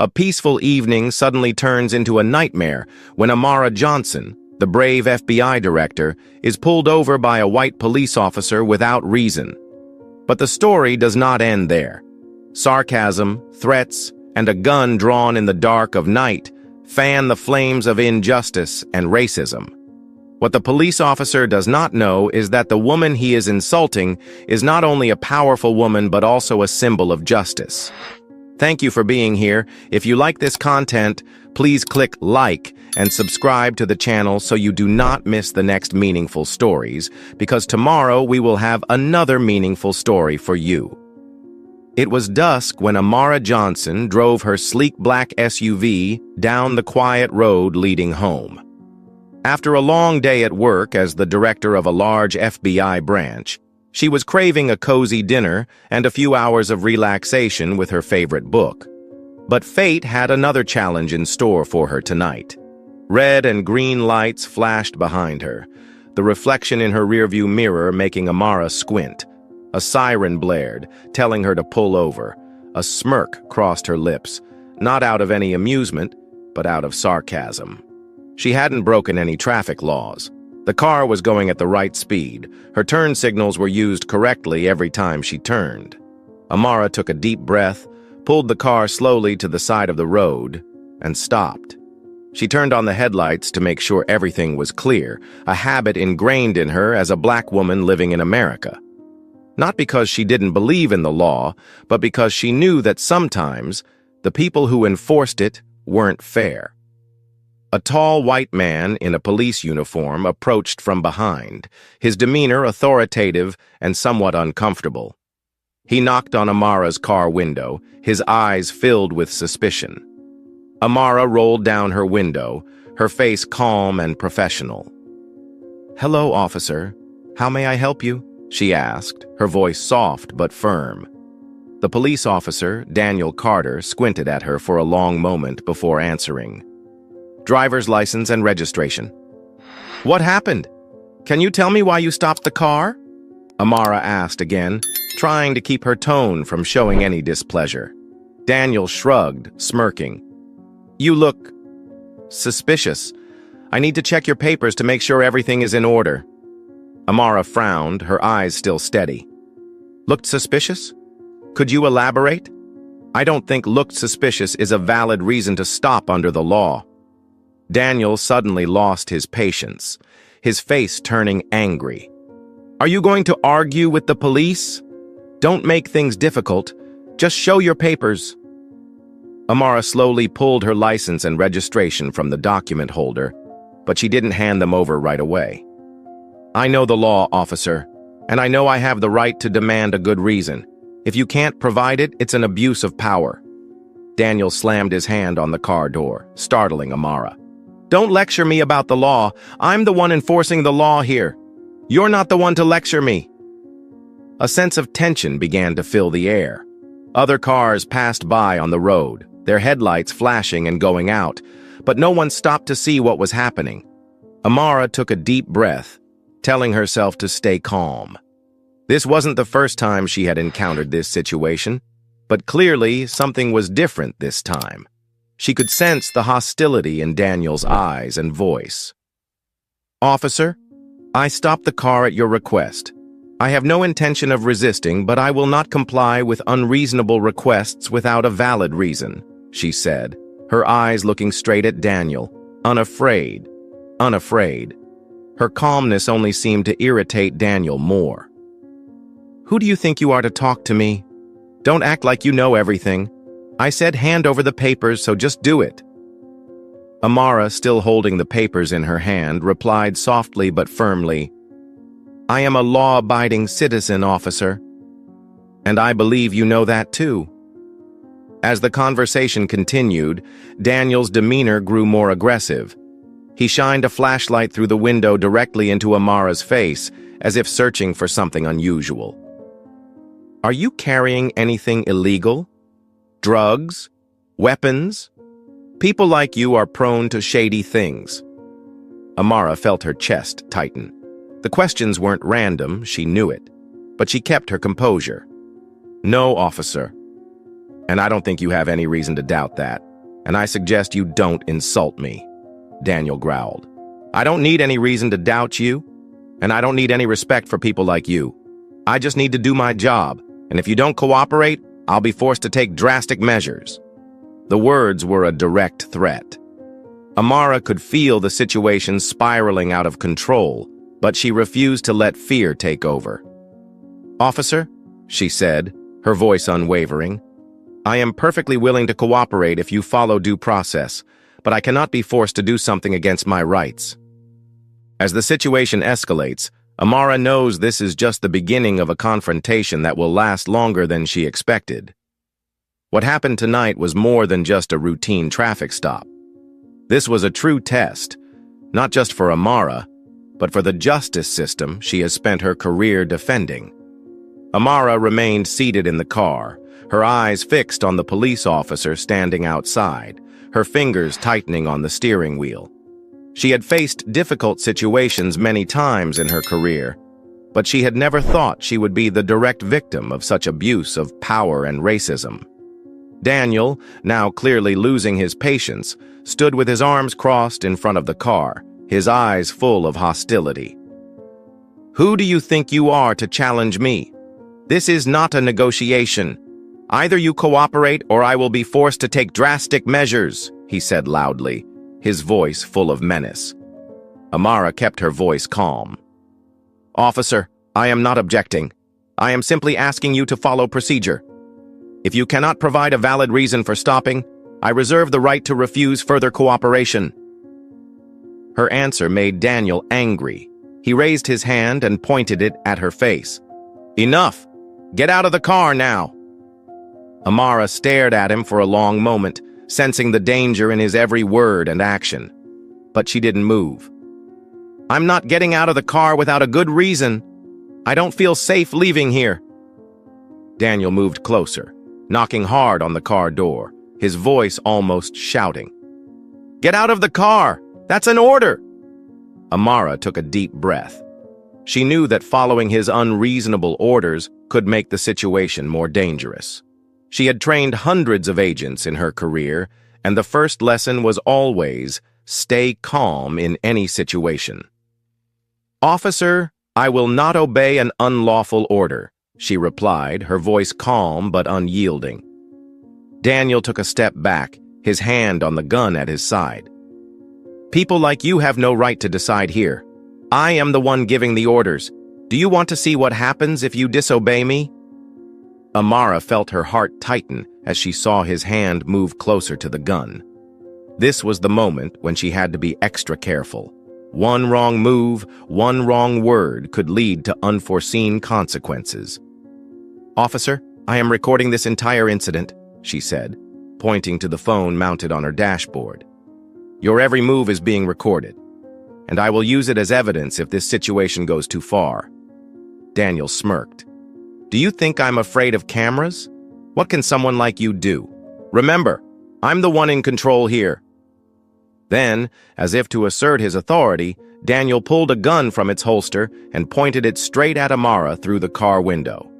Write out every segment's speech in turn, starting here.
A peaceful evening suddenly turns into a nightmare when Amara Johnson, the brave FBI director, is pulled over by a white police officer without reason. But the story does not end there. Sarcasm, threats, and a gun drawn in the dark of night fan the flames of injustice and racism. What the police officer does not know is that the woman he is insulting is not only a powerful woman but also a symbol of justice. Thank you for being here. If you like this content, please click like and subscribe to the channel so you do not miss the next meaningful stories, because tomorrow we will have another meaningful story for you. It was dusk when Amara Johnson drove her sleek black SUV down the quiet road leading home. After a long day at work as the director of a large FBI branch, she was craving a cozy dinner and a few hours of relaxation with her favorite book. But fate had another challenge in store for her tonight. Red and green lights flashed behind her, the reflection in her rearview mirror making Amara squint. A siren blared, telling her to pull over. A smirk crossed her lips, not out of any amusement, but out of sarcasm. She hadn't broken any traffic laws. The car was going at the right speed. Her turn signals were used correctly every time she turned. Amara took a deep breath, pulled the car slowly to the side of the road, and stopped. She turned on the headlights to make sure everything was clear, a habit ingrained in her as a black woman living in America. Not because she didn't believe in the law, but because she knew that sometimes the people who enforced it weren't fair. A tall white man in a police uniform approached from behind, his demeanor authoritative and somewhat uncomfortable. He knocked on Amara's car window, his eyes filled with suspicion. Amara rolled down her window, her face calm and professional. "Hello, officer. How may I help you?" she asked, her voice soft but firm. The police officer, Daniel Carter, squinted at her for a long moment before answering. "Driver's license and registration." "What happened? Can you tell me why you stopped the car?" Amara asked again, trying to keep her tone from showing any displeasure. Daniel shrugged, smirking. "You look suspicious. I need to check your papers to make sure everything is in order." Amara frowned, her eyes still steady. "Looked suspicious? Could you elaborate?" "I don't think looked suspicious is a valid reason to stop under the law." Daniel suddenly lost his patience, his face turning angry. "Are you going to argue with the police? Don't make things difficult. Just show your papers." Amara slowly pulled her license and registration from the document holder, but she didn't hand them over right away. "I know the law, officer, and I know I have the right to demand a good reason. If you can't provide it, it's an abuse of power." Daniel slammed his hand on the car door, startling Amara. "Don't lecture me about the law. I'm the one enforcing the law here. You're not the one to lecture me." A sense of tension began to fill the air. Other cars passed by on the road, their headlights flashing and going out, but no one stopped to see what was happening. Amara took a deep breath, telling herself to stay calm. This wasn't the first time she had encountered this situation, but clearly something was different this time. She could sense the hostility in Daniel's eyes and voice. "Officer, I stopped the car at your request. I have no intention of resisting, but I will not comply with unreasonable requests without a valid reason," she said, her eyes looking straight at Daniel, unafraid. Her calmness only seemed to irritate Daniel more. "Who do you think you are to talk to me? Don't act like you know everything. I said hand over the papers, so just do it." Amara, still holding the papers in her hand, replied softly but firmly, "I am a law-abiding citizen, officer. And I believe you know that too." As the conversation continued, Daniel's demeanor grew more aggressive. He shined a flashlight through the window directly into Amara's face, as if searching for something unusual. "Are you carrying anything illegal? Drugs? Weapons? People like you are prone to shady things." Amara felt her chest tighten. The questions weren't random, she knew it, but she kept her composure. "No, officer. And I don't think you have any reason to doubt that." and I suggest you don't insult me," Daniel growled. "I don't need any reason to doubt you, and I don't need any respect for people like you. I just need to do my job, and if you don't cooperate, I'll be forced to take drastic measures." The words were a direct threat. Amara could feel the situation spiraling out of control, but she refused to let fear take over. "Officer," she said, her voice unwavering, "I am perfectly willing to cooperate if you follow due process, but I cannot be forced to do something against my rights." As the situation escalates, Amara knows this is just the beginning of a confrontation that will last longer than she expected. What happened tonight was more than just a routine traffic stop. This was a true test, not just for Amara, but for the justice system she has spent her career defending. Amara remained seated in the car, her eyes fixed on the police officer standing outside, her fingers tightening on the steering wheel. She had faced difficult situations many times in her career, but she had never thought she would be the direct victim of such abuse of power and racism. Daniel, now clearly losing his patience, stood with his arms crossed in front of the car, his eyes full of hostility. "Who do you think you are to challenge me? This is not a negotiation. Either you cooperate or I will be forced to take drastic measures," he said loudly, his voice full of menace. Amara kept her voice calm. "Officer, I am not objecting. I am simply asking you to follow procedure. If you cannot provide a valid reason for stopping, I reserve the right to refuse further cooperation." Her answer made Daniel angry. He raised his hand and pointed it at her face. "Enough! Get out of the car now!" Amara stared at him for a long moment, sensing the danger in his every word and action. But she didn't move. "I'm not getting out of the car without a good reason. I don't feel safe leaving here." Daniel moved closer, knocking hard on the car door, his voice almost shouting. "Get out of the car! That's an order!" Amara took a deep breath. She knew that following his unreasonable orders could make the situation more dangerous. She had trained hundreds of agents in her career, and the first lesson was always, stay calm in any situation. "Officer, I will not obey an unlawful order," she replied, her voice calm but unyielding. Daniel took a step back, his hand on the gun at his side. "People like you have no right to decide here. I am the one giving the orders. Do you want to see what happens if you disobey me?" Amara felt her heart tighten as she saw his hand move closer to the gun. This was the moment when she had to be extra careful. One wrong move, one wrong word could lead to unforeseen consequences. "Officer, I am recording this entire incident," she said, pointing to the phone mounted on her dashboard. "Your every move is being recorded, and I will use it as evidence if this situation goes too far." Daniel smirked. "Do you think I'm afraid of cameras? What can someone like you do? Remember, I'm the one in control here." Then, as if to assert his authority, Daniel pulled a gun from its holster and pointed it straight at Amara through the car window.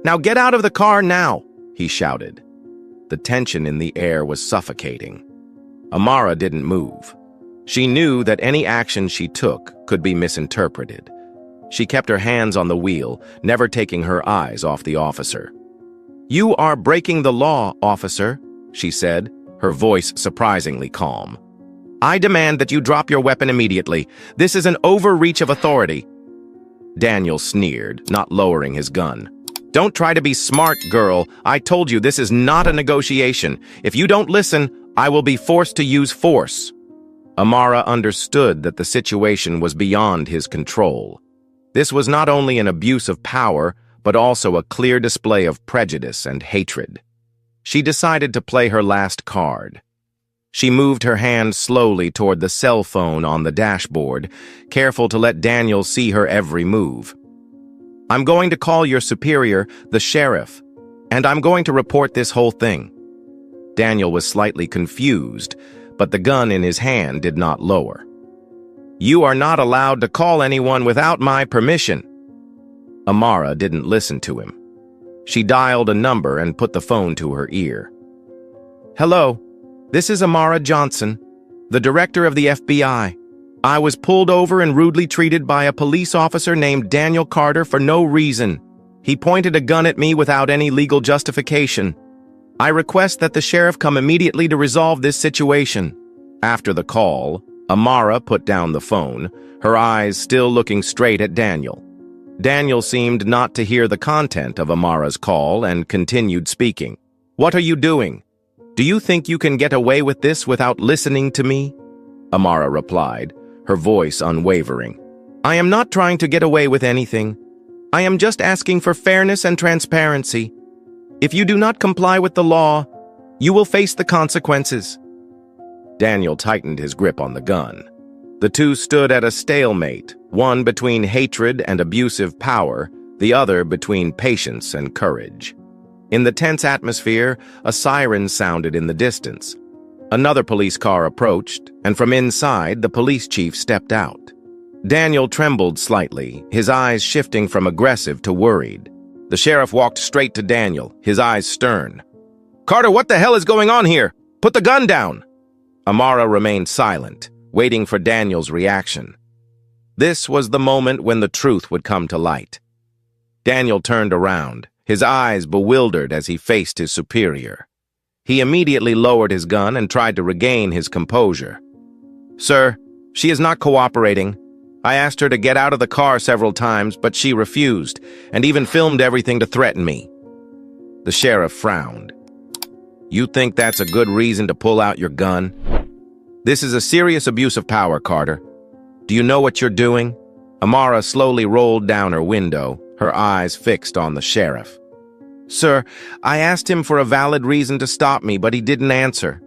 "Now get out of the car now!" he shouted. The tension in the air was suffocating. Amara didn't move. She knew that any action she took could be misinterpreted. She kept her hands on the wheel, never taking her eyes off the officer. "You are breaking the law, officer," she said, her voice surprisingly calm. "I demand that you drop your weapon immediately. This is an overreach of authority." Daniel sneered, not lowering his gun. "Don't try to be smart, girl. I told you this is not a negotiation. If you don't listen, I will be forced to use force." Amara understood that the situation was beyond his control. This was not only an abuse of power, but also a clear display of prejudice and hatred. She decided to play her last card. She moved her hand slowly toward the cell phone on the dashboard, careful to let Daniel see her every move. "I'm going to call your superior, the sheriff, and I'm going to report this whole thing." Daniel was slightly confused, but the gun in his hand did not lower. "You are not allowed to call anyone without my permission." Amara didn't listen to him. She dialed a number and put the phone to her ear. "Hello, This is Amara Johnson, the director of the FBI. I was pulled over and rudely treated by a police officer named Daniel Carter for no reason. He pointed a gun at me without any legal justification. I request that the sheriff come immediately to resolve this situation." After the call, Amara put down the phone, her eyes still looking straight at Daniel. Daniel seemed not to hear the content of Amara's call and continued speaking. "What are you doing? Do you think you can get away with this without listening to me?" Amara replied, her voice unwavering. "I am not trying to get away with anything. I am just asking for fairness and transparency. If you do not comply with the law, you will face the consequences." Daniel tightened his grip on the gun. The two stood at a stalemate, one between hatred and abusive power, the other between patience and courage. In the tense atmosphere, a siren sounded in the distance. Another police car approached, and from inside, the police chief stepped out. Daniel trembled slightly, his eyes shifting from aggressive to worried. The sheriff walked straight to Daniel, his eyes stern. "Carter, what the hell is going on here? Put the gun down!" Amara remained silent, waiting for Daniel's reaction. This was the moment when the truth would come to light. Daniel turned around, his eyes bewildered as he faced his superior. He immediately lowered his gun and tried to regain his composure. "Sir, she is not cooperating. I asked her to get out of the car several times, but she refused, and even filmed everything to threaten me." The sheriff frowned. "You think that's a good reason to pull out your gun? This is a serious abuse of power, Carter. Do you know what you're doing?" Amara slowly rolled down her window, her eyes fixed on the sheriff. "Sir, I asked him for a valid reason to stop me, but he didn't answer.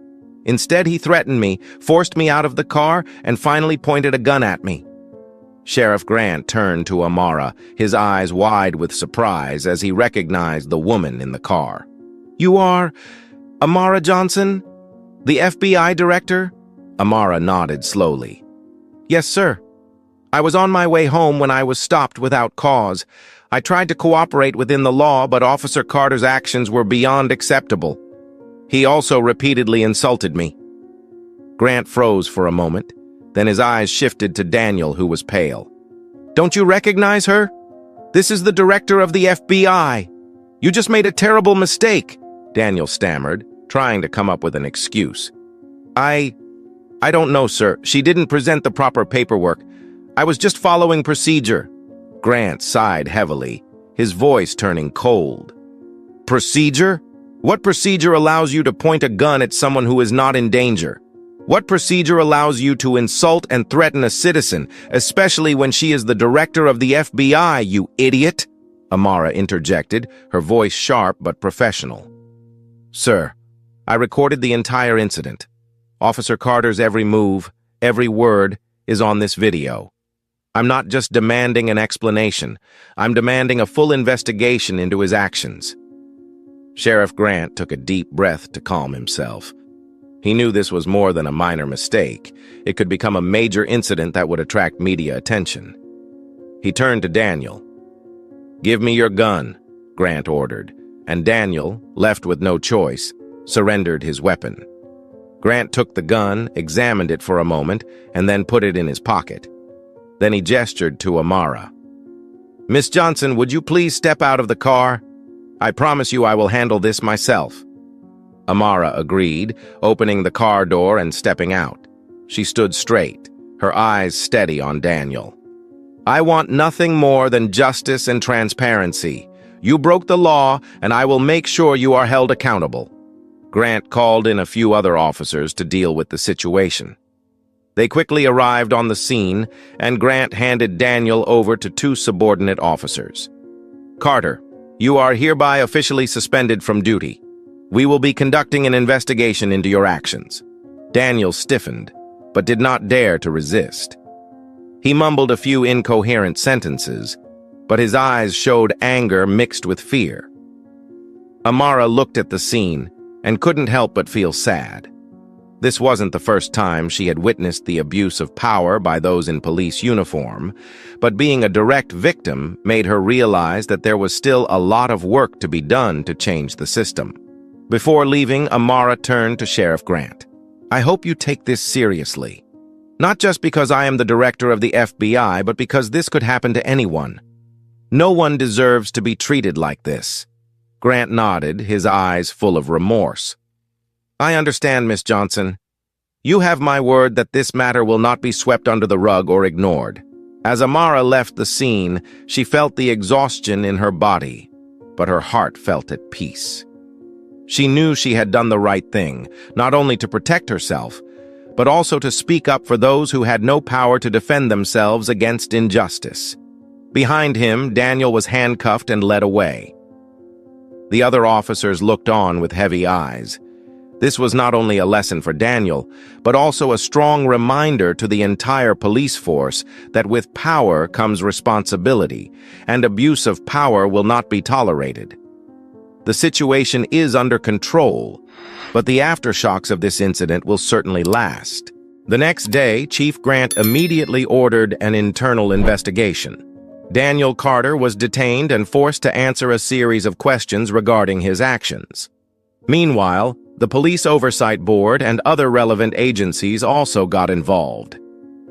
Instead, he threatened me, forced me out of the car, and finally pointed a gun at me." Sheriff Grant turned to Amara, his eyes wide with surprise as he recognized the woman in the car. "You are Amara Johnson, the FBI director?" Amara nodded slowly. "Yes, sir. I was on my way home when I was stopped without cause. I tried to cooperate within the law, but Officer Carter's actions were beyond acceptable. He also repeatedly insulted me." Grant froze for a moment, then his eyes shifted to Daniel, who was pale. "Don't you recognize her? This is the director of the FBI. You just made a terrible mistake," Daniel stammered, trying to come up with an excuse. I don't know, sir. She didn't present the proper paperwork. I was just following procedure." Grant sighed heavily, his voice turning cold. "Procedure? What procedure allows you to point a gun at someone who is not in danger? What procedure allows you to insult and threaten a citizen, especially when she is the director of the FBI, you idiot?" Amara interjected, her voice sharp but professional. "Sir, I recorded the entire incident. Officer Carter's every move, every word, is on this video. I'm not just demanding an explanation. I'm demanding a full investigation into his actions." Sheriff Grant took a deep breath to calm himself. He knew this was more than a minor mistake. It could become a major incident that would attract media attention. He turned to Daniel. "Give me your gun," Grant ordered, and Daniel, left with no choice, surrendered his weapon. Grant took the gun, examined it for a moment, and then put it in his pocket. Then he gestured to Amara. "Miss Johnson, would you please step out of the car? I promise you I will handle this myself." Amara agreed, opening the car door and stepping out. She stood straight, her eyes steady on Daniel. "I want nothing more than justice and transparency. You broke the law, and I will make sure you are held accountable." Grant called in a few other officers to deal with the situation. They quickly arrived on the scene, and Grant handed Daniel over to two subordinate officers. "Carter, you are hereby officially suspended from duty. We will be conducting an investigation into your actions." Daniel stiffened, but did not dare to resist. He mumbled a few incoherent sentences, but his eyes showed anger mixed with fear. Amara looked at the scene and couldn't help but feel sad. This wasn't the first time she had witnessed the abuse of power by those in police uniform, but being a direct victim made her realize that there was still a lot of work to be done to change the system. Before leaving, Amara turned to Sheriff Grant. I hope you take this seriously. Not just because I am the director of the FBI, but because this could happen to anyone. No one deserves to be treated like this." Grant nodded, his eyes full of remorse. "I understand, Miss Johnson. You have my word that this matter will not be swept under the rug or ignored." As Amara left the scene, she felt the exhaustion in her body, but her heart felt at peace. She knew she had done the right thing, not only to protect herself, but also to speak up for those who had no power to defend themselves against injustice. Behind him, Daniel was handcuffed and led away. The other officers looked on with heavy eyes. This was not only a lesson for Daniel, but also a strong reminder to the entire police force that with power comes responsibility, and abuse of power will not be tolerated. The situation is under control, but the aftershocks of this incident will certainly last. The next day, Chief Grant immediately ordered an internal investigation. Daniel Carter was detained and forced to answer a series of questions regarding his actions. Meanwhile, the Police Oversight Board and other relevant agencies also got involved.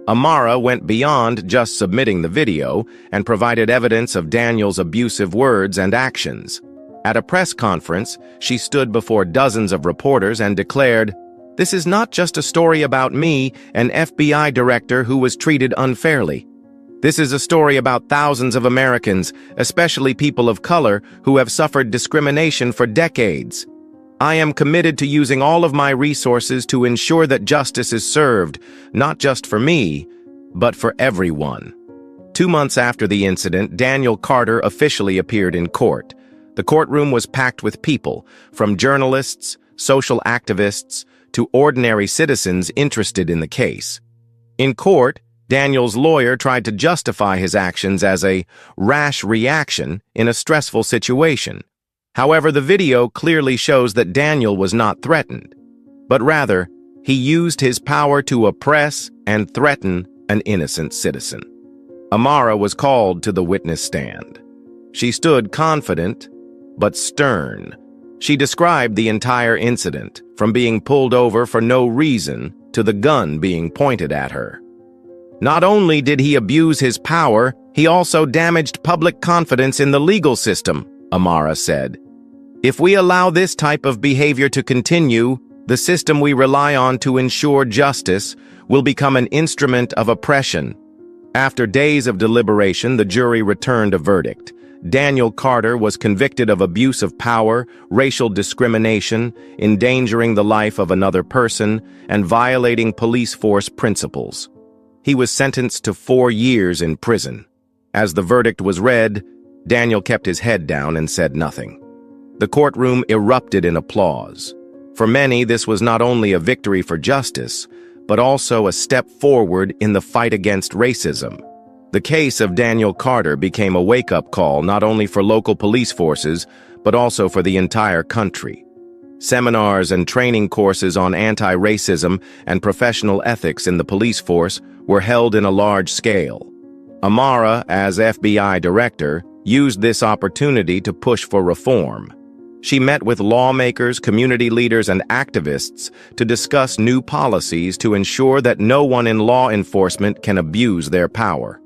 Amara went beyond just submitting the video and provided evidence of Daniel's abusive words and actions. At a press conference, she stood before dozens of reporters and declared, "This is not just a story about me, an FBI director who was treated unfairly. This is a story about thousands of Americans, especially people of color, who have suffered discrimination for decades. I am committed to using all of my resources to ensure that justice is served, not just for me, but for everyone." 2 months after the incident, Daniel Carter officially appeared in court. The courtroom was packed with people, from journalists, social activists, to ordinary citizens interested in the case. In court, Daniel's lawyer tried to justify his actions as a rash reaction in a stressful situation. However, the video clearly shows that Daniel was not threatened, but rather, he used his power to oppress and threaten an innocent citizen. Amara was called to the witness stand. She stood confident, but stern. She described the entire incident, from being pulled over for no reason to the gun being pointed at her. Not only did he abuse his power, he also damaged public confidence in the legal system, Amara said. If we allow this type of behavior to continue, the system we rely on to ensure justice will become an instrument of oppression. After days of deliberation, the jury returned a verdict. Daniel Carter was convicted of abuse of power, racial discrimination, endangering the life of another person, and violating police force principles. He was sentenced to 4 years in prison. As the verdict was read, Daniel kept his head down and said nothing. The courtroom erupted in applause. For many, this was not only a victory for justice, but also a step forward in the fight against racism. The case of Daniel Carter became a wake-up call not only for local police forces, but also for the entire country. Seminars and training courses on anti-racism and professional ethics in the police force were held in a large scale. Amara, as FBI director, used this opportunity to push for reform. She met with lawmakers, community leaders, and activists to discuss new policies to ensure that no one in law enforcement can abuse their power.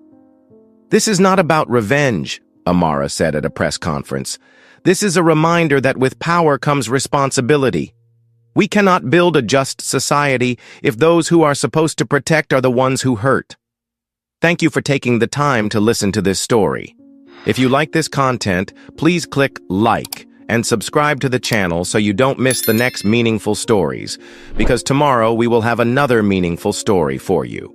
This is not about revenge, Amara said at a press conference. This is a reminder that with power comes responsibility. We cannot build a just society if those who are supposed to protect are the ones who hurt. Thank you for taking the time to listen to this story. If you like this content, please click like and subscribe to the channel so you don't miss the next meaningful stories, because tomorrow we will have another meaningful story for you.